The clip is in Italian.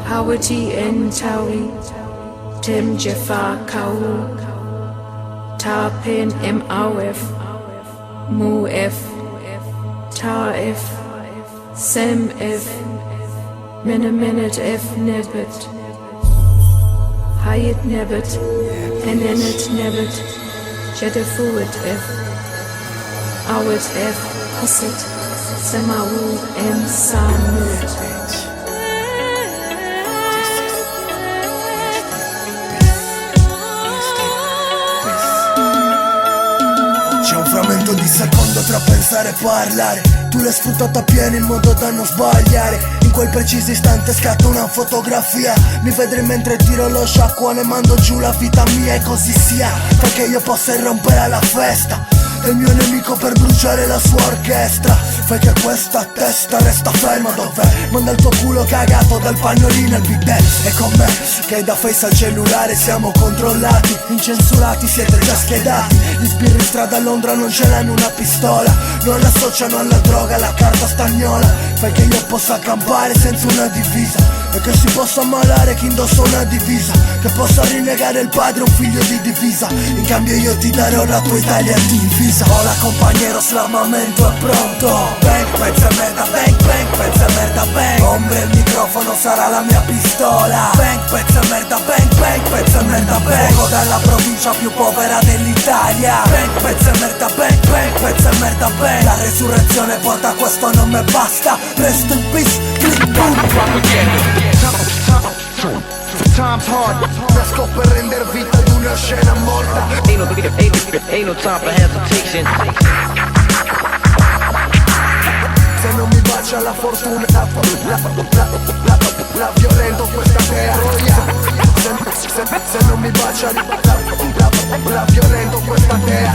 Hawati en Tawi, Tem Jafar Kau, Tarpen Mawf, Mu'f, Ta'if, Sem F, Menemenet F Nebet, Hayat Nebet, Enenet Nebet, Jedefuet F, Awet F, Hasit, Semawu M Samut. C'è un frammento di secondo tra pensare e parlare. Tu l'hai sfruttata pieno in modo da non sbagliare. In quel preciso istante scatta una fotografia. Mi vedrai mentre tiro lo sciacquone, mando giù la vita mia e così sia, perché io possa irrompere la festa del mio nemico per bruciare la sua orchestra. Fai che questa testa resta ferma dov'è? Manda il tuo culo cagato dal pagnolino al bidet. E con me che da face al cellulare siamo controllati, incensurati, siete già schedati. Gli sbirri in strada a Londra non ce l'hanno una pistola, non l'associano alla droga, alla carta stagnola. Fai che io possa campare senza una divisa e che si possa ammalare chi indossa una divisa, che possa rinnegare il padre un figlio di divisa. In cambio io ti darò la tua Italia divisa. Hola compañeros, l'armamento è pronto. Bang, pezza e merda, bang, bang, pezza e merda, bang. Ombre, il microfono sarà la mia pistola. Bang, pezza e merda, bang, bang, pezza e merda, bang. Vengo dalla provincia più povera dell'Italia. Bang, pezza e merda, bang, bang, pezza e merda, bang. La resurrezione porta questo nome e basta. Rest in peace, click, boom. Time's hard, nasco per render vita ad una scena morta. Ain't no time for hesitation. Se non mi bacia la fortuna, la violento questa terra. Se non mi bacia la violento questa terra.